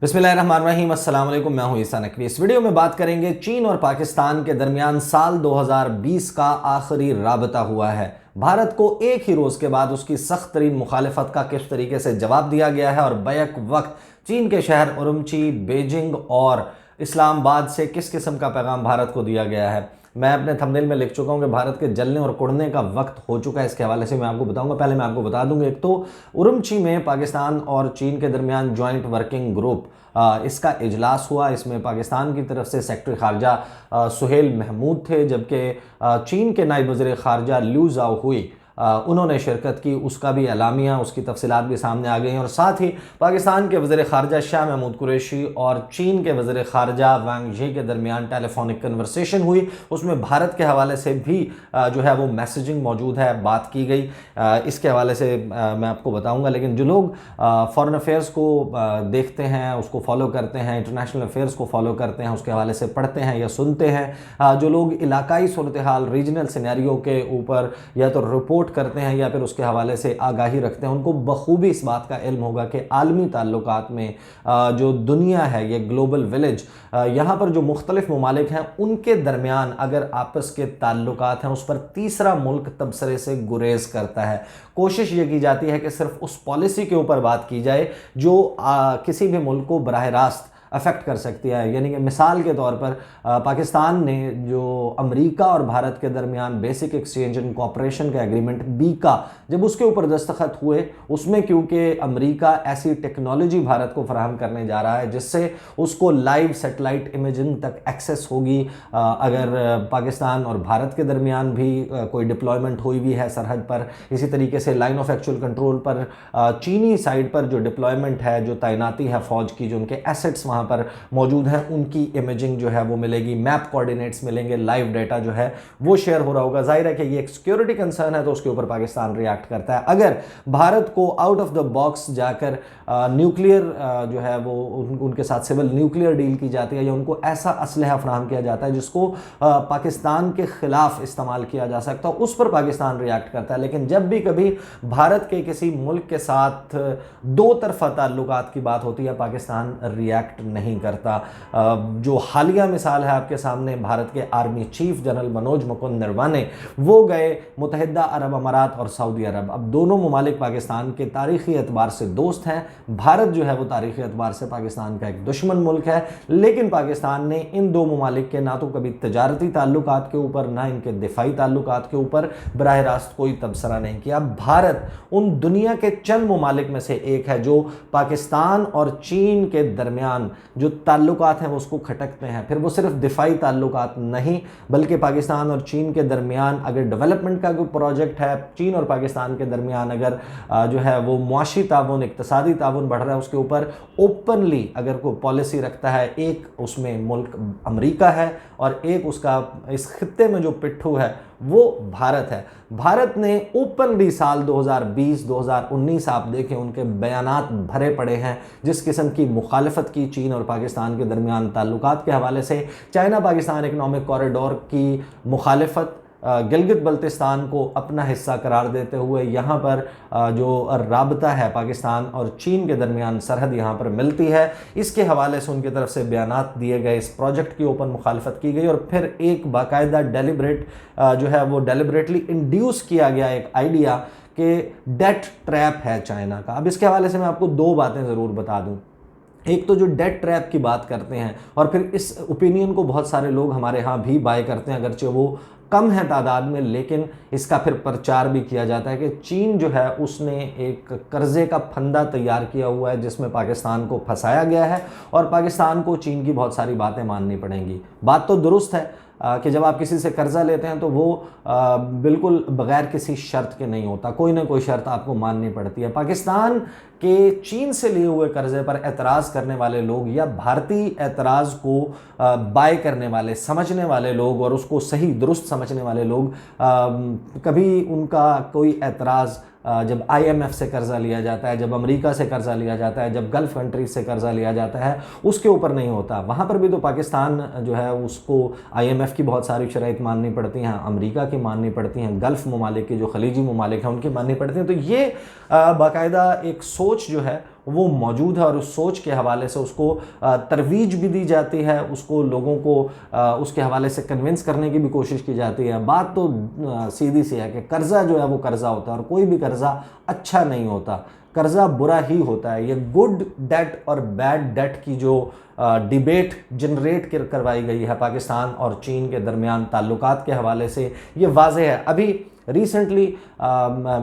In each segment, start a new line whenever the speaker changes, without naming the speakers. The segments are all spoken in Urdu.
بسم اللہ الرحمن الرحیم، السلام علیکم، میں ہوں عیسیٰ نقوی۔ اس ویڈیو میں بات کریں گے چین اور پاکستان کے درمیان سال 2020 کا آخری رابطہ ہوا ہے۔ بھارت کو ایک ہی روز کے بعد اس کی سخت ترین مخالفت کا کس طریقے سے جواب دیا گیا ہے اور بیک وقت چین کے شہر اورمچی، بیجنگ اور اسلام آباد سے کس قسم کا پیغام بھارت کو دیا گیا ہے۔ میں اپنے تھمبنیل میں لکھ چکا ہوں کہ بھارت کے جلنے اور کڑنے کا وقت ہو چکا ہے۔ اس کے حوالے سے میں آپ کو بتاؤں گا۔ پہلے میں آپ کو بتا دوں گا، ایک تو اورمچی میں پاکستان اور چین کے درمیان جوائنٹ ورکنگ گروپ اس کا اجلاس ہوا۔ اس میں پاکستان کی طرف سے سیکرٹری خارجہ سہیل محمود تھے، جبکہ چین کے نائب وزیر خارجہ لیو زاؤہوئی انہوں نے شرکت کی۔ اس کا بھی اعلامیہ، اس کی تفصیلات بھی سامنے آ گئی ہیں، اور ساتھ ہی پاکستان کے وزیر خارجہ شاہ محمود قریشی اور چین کے وزیر خارجہ وانگ ژی کے درمیان ٹیلی فونک کنورسیشن ہوئی۔ اس میں بھارت کے حوالے سے بھی جو ہے وہ میسیجنگ موجود ہے، بات کی گئی۔ اس کے حوالے سے میں آپ کو بتاؤں گا، لیکن جو لوگ فارن افیئرس کو دیکھتے ہیں، اس کو فالو کرتے ہیں، انٹرنیشنل افیئرس کو فالو کرتے ہیں، اس کے حوالے سے پڑھتے ہیں یا سنتے ہیں، جو لوگ علاقائی صورتحال، ریجنل سینیریو کے اوپر یا تو رپورٹ کرتے ہیں یا پھر اس کے حوالے سے آگاہی رکھتے ہیں، ان کو بخوبی اس بات کا علم ہوگا کہ عالمی تعلقات میں جو دنیا ہے، یہ گلوبل ولیج، یہاں پر جو مختلف ممالک ہیں ان کے درمیان اگر آپس کے تعلقات ہیں، اس پر تیسرا ملک تبصرے سے گریز کرتا ہے۔ کوشش یہ کی جاتی ہے کہ صرف اس پالیسی کے اوپر بات کی جائے جو کسی بھی ملک کو براہ راست افیکٹ کر سکتی ہے۔ یعنی کہ مثال کے طور پر پاکستان نے جو امریکہ اور بھارت کے درمیان بیسک ایکسچینج اینڈ کوآپریشن کا ایگریمنٹ بیکا، جب اس کے اوپر دستخط ہوئے، اس میں کیونکہ امریکہ ایسی ٹیکنالوجی بھارت کو فراہم کرنے جا رہا ہے جس سے اس کو لائیو سیٹلائٹ امیجنگ تک ایکسیس ہوگی۔ اگر پاکستان اور بھارت کے درمیان بھی کوئی ڈپلائمنٹ ہوئی بھی ہے سرحد پر، اسی طریقے سے لائن آف ایکچوئل کنٹرول پر چینی سائڈ پر جو ڈپلائمنٹ ہے، جو تعیناتی ہے فوج کی، جو ان کے ایسٹس وہاں پر موجود ہیں، ان کی امیجنگ جو ہے وہ ملے گی، میپ کوآرڈینیٹس ملیں گے، لائیو ڈیٹا جو ہے وہ شیئر ہو رہا ہوگا۔ ظاہر ہے کہ یہ ایک سیکیورٹی کنسرن ہے، تو اس کے اوپر پاکستان ریاکٹ کرتا ہے۔ اگر بھارت کو آؤٹ آف دا باکس جا کر نیوکلیئر جو ہے وہ ان کے ساتھ سول نیوکلیئر ڈیل کی جاتی ہے، یا ان کو ایسا اسلحہ فراہم کیا جاتا ہے جس کو پاکستان کے خلاف استعمال کیا جا سکتا ہے، اس پر پاکستان ریاکٹ کرتا ہے۔ لیکن جب بھی کبھی بھارت کے کسی ملک کے ساتھ دو طرفہ تعلقات کی بات ہوتی ہے، پاکستان ریاکٹ نہیں کرتا۔ جو حالیہ مثال ہے آپ کے سامنے، بھارت کے army chief general Manoj Mukund Naravane, وہ گئے متحدہ عرب امارات اور سعودی عرب۔ اب دونوں ممالک پاکستان کے تاریخی اعتبار سے دوست ہیں۔ بھارت جو ہے وہ تاریخی اعتبار سے پاکستان کا ایک دشمن ملک ہے، لیکن پاکستان نے ان دو ممالک کے نہ تو کبھی تجارتی تعلقات کے اوپر، نہ ان کے دفاعی تعلقات کے اوپر براہ راست کوئی تبصرہ نہیں کیا۔ بھارت ان دنیا کے چند ممالک میں سے ایک ہے جو پاکستان اور چین کے درمیان جو تعلقات ہیں وہ اس کو کھٹکتے ہیں۔ پھر وہ صرف دفاعی تعلقات نہیں، بلکہ پاکستان اور چین کے درمیان اگر ڈیولپمنٹ کا کوئی پروجیکٹ ہے، چین اور پاکستان کے درمیان اگر جو ہے وہ معاشی تعاون، اقتصادی تعاون بڑھ رہا ہے، اس کے اوپر اوپنلی اگر کوئی پالیسی رکھتا ہے، ایک اس میں ملک امریکہ ہے اور ایک اس کا اس خطے میں جو پٹھو ہے وہ بھارت ہے۔ بھارت نے اوپنلی سال 2020 2019 آپ دیکھیں ان کے بیانات بھرے پڑے ہیں، جس قسم کی مخالفت کی چین اور پاکستان کے درمیان تعلقات کے حوالے سے۔ چائنا پاکستان اکنامک کوریڈور کی مخالفت، گلگت بلتستان کو اپنا حصہ قرار دیتے ہوئے، یہاں پر جو رابطہ ہے پاکستان اور چین کے درمیان، سرحد یہاں پر ملتی ہے، اس کے حوالے سے ان کی طرف سے بیانات دیے گئے، اس پروجیکٹ کی اوپن مخالفت کی گئی، اور پھر ایک باقاعدہ ڈیلیبریٹ جو ہے وہ ڈیلیبریٹلی انڈیوس کیا گیا ایک آئیڈیا کہ ڈیٹ ٹریپ ہے چائنا کا۔ اب اس کے حوالے سے میں آپ کو دو باتیں ضرور بتا دوں۔ ایک تو جو ڈیٹ ٹریپ کی بات کرتے ہیں، اور پھر اس اوپینین کو بہت سارے لوگ ہمارے ہاں بھی بائے کرتے ہیں، اگرچہ وہ کم ہے تعداد میں، لیکن اس کا پھر پرچار بھی کیا جاتا ہے کہ چین جو ہے اس نے ایک قرضے کا پھندا تیار کیا ہوا ہے جس میں پاکستان کو پھنسایا گیا ہے، اور پاکستان کو چین کی بہت ساری باتیں ماننی پڑیں گی۔ بات تو درست ہے کہ جب آپ کسی سے قرضہ لیتے ہیں تو وہ بالکل بغیر کسی شرط کے نہیں ہوتا، کوئی نہ کوئی شرط آپ کو ماننی پڑتی ہے۔ پاکستان کے چین سے لیے ہوئے قرضے پر اعتراض کرنے والے لوگ، یا بھارتی اعتراض کو بائے کرنے والے، سمجھنے والے لوگ، اور اس کو صحیح درست سمجھنے والے لوگ، کبھی ان کا کوئی اعتراض جب آئی ایم ایف سے قرضہ لیا جاتا ہے، جب امریکہ سے قرضہ لیا جاتا ہے، جب گلف کنٹریز سے قرضہ لیا جاتا ہے، اس کے اوپر نہیں ہوتا۔ وہاں پر بھی تو پاکستان جو ہے اس کو آئی ایم ایف کی بہت ساری شرائط ماننی پڑتی ہیں، امریکہ کی ماننی پڑتی ہیں، گلف ممالک کی جو خلیجی ممالک ہیں ان کی ماننی پڑتی ہیں۔ تو یہ باقاعدہ ایک سوچ جو ہے وہ موجود ہے اور اس سوچ کے حوالے سے اس کو ترویج بھی دی جاتی ہے، اس کو لوگوں کو اس کے حوالے سے کنونس کرنے کی بھی کوشش کی جاتی ہے۔ بات تو سیدھی سی ہے کہ قرضہ جو ہے وہ قرضہ ہوتا ہے اور کوئی بھی قرضہ اچھا نہیں ہوتا، قرضہ برا ہی ہوتا ہے۔ یہ گڈ ڈیٹ اور بیڈ ڈیٹ کی جو ڈیبیٹ جنریٹ کروائی گئی ہے پاکستان اور چین کے درمیان تعلقات کے حوالے سے، یہ واضح ہے۔ ابھی ریسنٹلی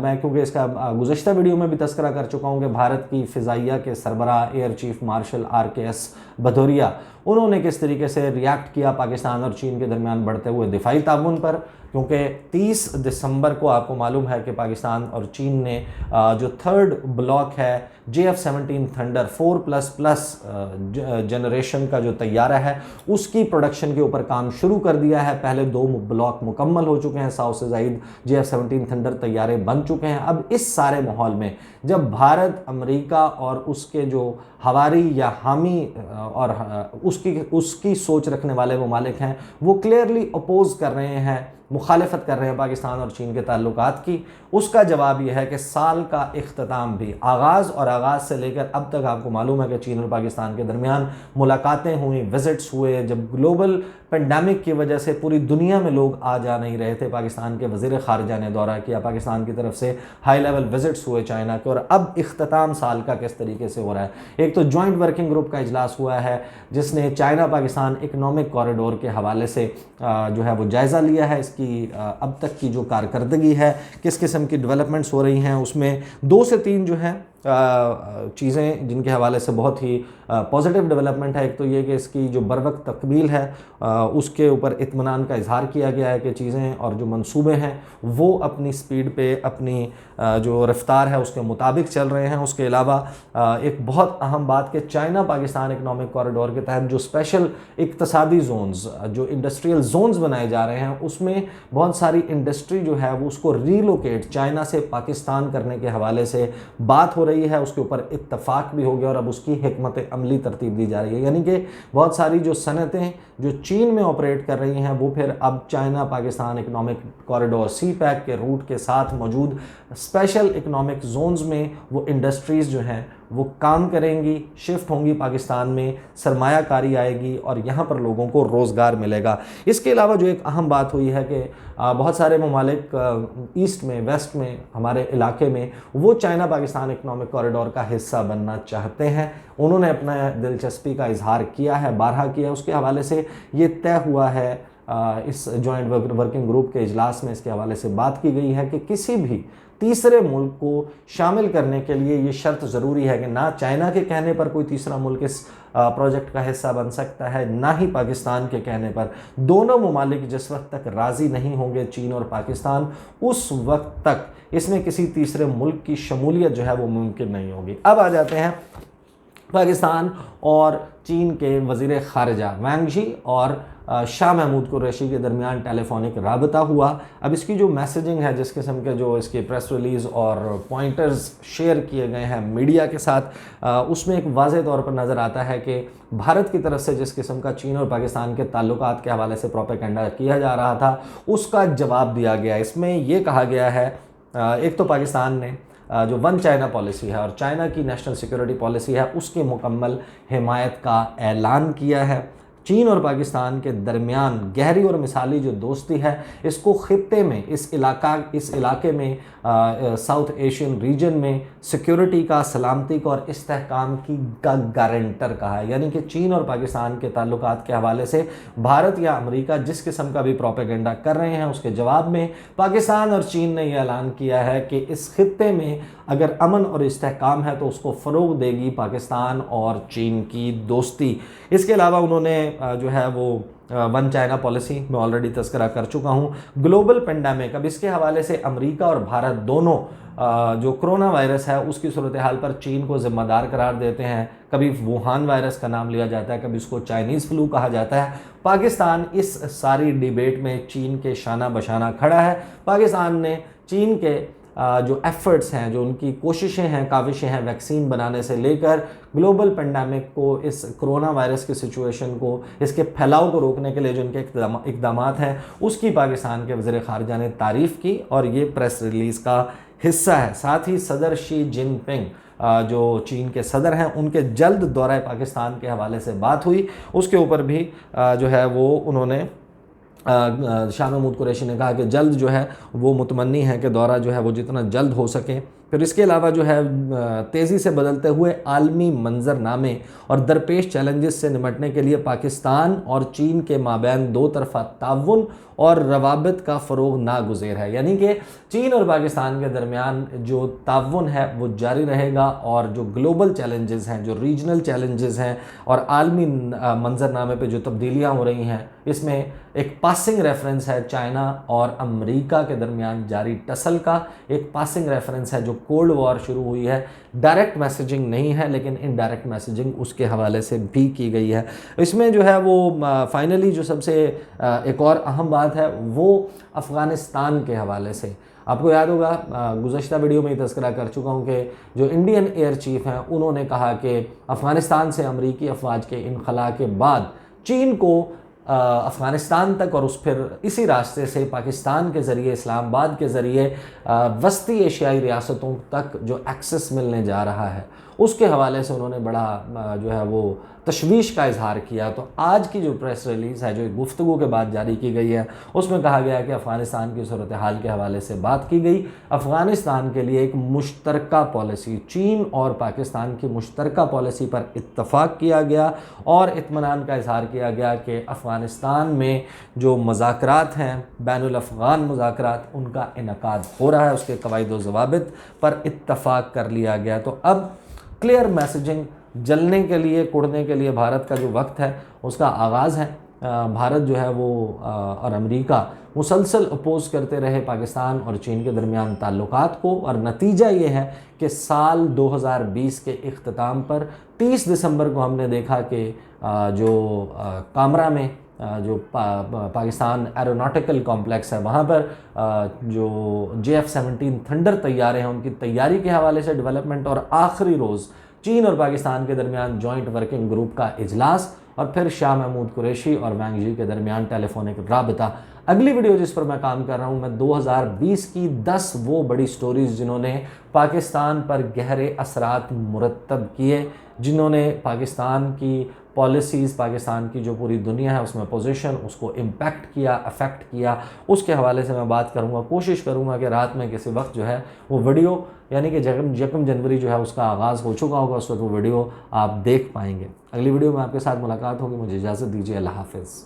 میں کیونکہ اس کا گزشتہ ویڈیو میں بھی تذکرہ کر چکا ہوں کہ بھارت کی فضائیہ کے سربراہ ایئر چیف مارشل RKS بھدوریہ، انہوں نے کس طریقے سے ریاکٹ کیا پاکستان اور چین کے درمیان بڑھتے ہوئے دفاعی تعاون پر، کیونکہ 30 دسمبر کو آپ کو معلوم ہے کہ پاکستان اور چین نے جو تھرڈ بلاک ہے JF-17 تھنڈر 4++ جنریشن کا جو طیارہ ہے اس کی پروڈکشن کے اوپر کام شروع کر دیا ہے۔ پہلے 2 بلاک مکمل ہو چکے ہیں، 100 سے زائد JF-17 تھنڈر طیارے بن چکے ہیں۔ اب اس سارے ماحول میں جب بھارت، امریکہ اور اس کے جو ہواری یا حامی اور اس کی سوچ رکھنے والے ممالک ہیں وہ کلیئرلی اپوز کر رہے ہیں، مخالفت کر رہے ہیں پاکستان اور چین کے تعلقات کی، اس کا جواب یہ ہے کہ سال کا اختتام بھی آغاز سے لے کر اب تک آپ کو معلوم ہے کہ چین اور پاکستان کے درمیان ملاقاتیں ہوئیں، وزٹس ہوئے۔ جب گلوبل پینڈیمک کی وجہ سے پوری دنیا میں لوگ آ جا نہیں رہے تھے، پاکستان کے وزیر خارجہ نے دورہ کیا، پاکستان کی طرف سے ہائی لیول وزٹس ہوئے چائنا کے، اور اب اختتام سال کا کس طریقے سے ہو رہا ہے۔ ایک تو جوائنٹ ورکنگ گروپ کا اجلاس ہوا ہے جس نے چائنا پاکستان اکنامک کوریڈور کے حوالے سے جو ہے وہ جائزہ لیا ہے، اس کی اب تک کی جو کارکردگی ہے، کس قسم کی ڈیولپمنٹس ہو رہی ہیں، اس میں 2 سے 3 جو ہیں چیزیں جن کے حوالے سے بہت ہی پازیٹیو ڈیولپمنٹ ہے۔ ایک تو یہ کہ اس کی جو بروقت تکمیل ہے اس کے اوپر اطمینان کا اظہار کیا گیا ہے کہ چیزیں اور جو منصوبے ہیں وہ اپنی سپیڈ پہ، اپنی جو رفتار ہے اس کے مطابق چل رہے ہیں۔ اس کے علاوہ ایک بہت اہم بات کہ چائنا پاکستان اکنامک کوریڈور کے تحت جو اسپیشل اقتصادی زونز، جو انڈسٹریل زونز بنائے جا رہے ہیں، اس میں بہت ساری انڈسٹری جو ہے وہ اس کو ریلوکیٹ چائنا سے پاکستان کرنے کے حوالے سے بات ہو رہی ہے، اس کے اوپر اتفاق بھی ہو گیا اور اب اس کی حکمت عملی ترتیب دی جا رہی ہے۔ یعنی کہ بہت ساری جو صنعتیں جو چین میں آپریٹ کر رہی ہیں وہ پھر اب China Pakistan economic corridor CPEC کے روٹ کے ساتھ موجود اسپیشل اکنامک زونز میں وہ انڈسٹریز جو ہیں وہ کام کریں گی، شفٹ ہوں گی پاکستان میں، سرمایہ کاری آئے گی اور یہاں پر لوگوں کو روزگار ملے گا۔ اس کے علاوہ جو ایک اہم بات ہوئی ہے کہ بہت سارے ممالک ایسٹ میں، ویسٹ میں، ہمارے علاقے میں وہ چائنا پاکستان اکنامک کوریڈور کا حصہ بننا چاہتے ہیں، انہوں نے اپنا دلچسپی کا اظہار کیا ہے، بارہا کیا۔ اس کے حوالے سے یہ طے ہوا ہے، اس جوائنٹ ورکنگ گروپ کے اجلاس میں اس کے حوالے سے بات کی گئی ہے کہ کسی بھی تیسرے ملک کو شامل کرنے کے لیے یہ شرط ضروری ہے کہ نہ چائنا کے کہنے پر کوئی تیسرا ملک اس پروجیکٹ کا حصہ بن سکتا ہے، نہ ہی پاکستان کے کہنے پر۔ دونوں ممالک جس وقت تک راضی نہیں ہوں گے، چین اور پاکستان، اس وقت تک اس میں کسی تیسرے ملک کی شمولیت جو ہے وہ ممکن نہیں ہوگی۔ اب آ جاتے ہیں پاکستان اور چین کے وزیر خارجہ وانگ جی اور شاہ محمود قریشی کے درمیان ٹیلی فونک رابطہ ہوا۔ اب اس کی جو میسیجنگ ہے، جس قسم کے جو اس کی پریس ریلیز اور پوائنٹرز شیئر کیے گئے ہیں میڈیا کے ساتھ، اس میں ایک واضح طور پر نظر آتا ہے کہ بھارت کی طرف سے جس قسم کا چین اور پاکستان کے تعلقات کے حوالے سے پروپیگنڈا کیا جا رہا تھا اس کا جواب دیا گیا۔ اس میں یہ کہا گیا ہے، ایک تو پاکستان نے جو ون چائنا پالیسی ہے اور چائنا کی نیشنل سیکیورٹی پالیسی ہے اس کی مکمل حمایت کا اعلان کیا ہے۔ چین اور پاکستان کے درمیان گہری اور مثالی جو دوستی ہے اس کو خطے میں، اس علاقے میں، ساؤتھ ایشین ریجن میں سیکیورٹی کا، سلامتی کا اور استحکام کا گارنٹر کہا ہے۔ یعنی کہ چین اور پاکستان کے تعلقات کے حوالے سے بھارت یا امریکہ جس قسم کا بھی پروپیگنڈا کر رہے ہیں اس کے جواب میں پاکستان اور چین نے یہ اعلان کیا ہے کہ اس خطے میں اگر امن اور استحکام ہے تو اس کو فروغ دے گی پاکستان اور چین کی دوستی۔ اس کے علاوہ انہوں نے جو ہے وہ ون چائنا پالیسی میں آلریڈی تذکرہ کر چکا ہوں، گلوبل پینڈیمک، اب اس کے حوالے سے امریکہ اور بھارت دونوں جو کرونا وائرس ہے اس کی صورتحال پر چین کو ذمہ دار قرار دیتے ہیں۔ کبھی ووہان وائرس کا نام لیا جاتا ہے، کبھی اس کو چائنیز فلو کہا جاتا ہے۔ پاکستان اس ساری ڈیبیٹ میں چین کے شانہ بشانہ کھڑا ہے۔ پاکستان نے چین کے جو ایفرٹس ہیں، جو ان کی کوششیں ہیں، کاوشیں ہیں ویکسین بنانے سے لے کر گلوبل پینڈیمک کو، اس کرونا وائرس کی سچویشن کو، اس کے پھیلاؤ کو روکنے کے لیے جو ان کے اقدامات ہیں اس کی پاکستان کے وزیر خارجہ نے تعریف کی اور یہ پریس ریلیز کا حصہ ہے۔ ساتھ ہی صدر شی جن پنگ جو چین کے صدر ہیں ان کے جلد دورہ پاکستان کے حوالے سے بات ہوئی، اس کے اوپر بھی جو ہے وہ انہوں نے شاہ محمود قریشی نے کہا کہ جلد جو ہے وہ متمنی ہے کہ دورہ جو ہے وہ جتنا جلد ہو سکے۔ پھر اس کے علاوہ جو ہے تیزی سے بدلتے ہوئے عالمی منظرنامے اور درپیش چیلنجز سے نمٹنے کے لیے پاکستان اور چین کے مابین دو طرفہ تعاون اور روابط کا فروغ ناگزیر ہے، یعنی کہ چین اور پاکستان کے درمیان جو تعاون ہے وہ جاری رہے گا، اور جو گلوبل چیلنجز ہیں، جو ریجنل چیلنجز ہیں اور عالمی منظرنامے پہ جو تبدیلیاں ہو رہی ہیں، اس میں ایک پاسنگ ریفرنس ہے چائنا اور امریکہ کے درمیان جاری ٹسل کا، ایک پاسنگ ریفرنس ہے جو کولڈ وار شروع ہوئی ہے، ڈائریکٹ میسیجنگ نہیں ہے لیکن انڈائریکٹ میسیجنگ اس کے حوالے سے بھی کی گئی ہے۔ اس میں جو ہے وہ فائنلی جو سب سے ایک اور اہم بات ہے وہ افغانستان کے حوالے سے، آپ کو یاد ہوگا گزشتہ ویڈیو میں ہی تذکرہ کر چکا ہوں کہ جو انڈین ایئر چیف ہیں انہوں نے کہا کہ افغانستان سے امریکی افواج کے انخلاء کے بعد چین کو افغانستان تک اور پھر اسی راستے سے پاکستان کے ذریعے، اسلام آباد کے ذریعے وسطی ایشیائی ریاستوں تک جو ایکسس ملنے جا رہا ہے، اس کے حوالے سے انہوں نے بڑا جو ہے وہ تشویش کا اظہار کیا۔ تو آج کی جو پریس ریلیز ہے جو ایک گفتگو کے بعد جاری کی گئی ہے، اس میں کہا گیا ہے کہ افغانستان کی صورتحال کے حوالے سے بات کی گئی، افغانستان کے لیے ایک مشترکہ پالیسی، چین اور پاکستان کی مشترکہ پالیسی پر اتفاق کیا گیا اور اطمینان کا اظہار کیا گیا کہ افغانستان میں جو مذاکرات ہیں، بین الافغان مذاکرات، ان کا انعقاد ہو رہا ہے، اس کے قواعد و ضوابط پر اتفاق کر لیا گیا۔ تو اب کلیئر میسیجنگ جلنے کے لیے، کڑنے کے لیے بھارت کا جو وقت ہے اس کا آغاز ہے۔ بھارت جو ہے وہ اور امریکہ مسلسل اپوز کرتے رہے پاکستان اور چین کے درمیان تعلقات کو، اور نتیجہ یہ ہے کہ سال 2020 کے اختتام پر 30 دسمبر کو ہم نے دیکھا کہ جو کامرا میں جو پاکستان ایروناٹیکل کمپلیکس ہے وہاں پر جو JF-17 تھنڈر طیارے ہیں ان کی تیاری کے حوالے سے ڈیولپمنٹ، اور آخری روز چین اور پاکستان کے درمیان جوائنٹ ورکنگ گروپ کا اجلاس، اور پھر شاہ محمود قریشی اور وینگ جی کے درمیان ٹیلی فونک رابطہ۔ اگلی ویڈیو جس پر میں کام کر رہا ہوں، میں 2020 کی 10 وہ بڑی سٹوریز جنہوں نے پاکستان پر گہرے اثرات مرتب کیے، جنہوں نے پاکستان کی پالیسیز، پاکستان کی جو پوری دنیا ہے اس میں پوزیشن، اس کو امپیکٹ کیا، افیکٹ کیا، اس کے حوالے سے میں بات کروں گا۔ کوشش کروں گا کہ رات میں کسی وقت جو ہے وہ ویڈیو، یعنی کہ 1 جنوری جو ہے اس کا آغاز ہو چکا ہوگا، اس وقت وہ ویڈیو آپ دیکھ پائیں گے۔ اگلی ویڈیو میں آپ کے ساتھ ملاقات ہوگی، مجھے اجازت دیجیے، اللہ حافظ۔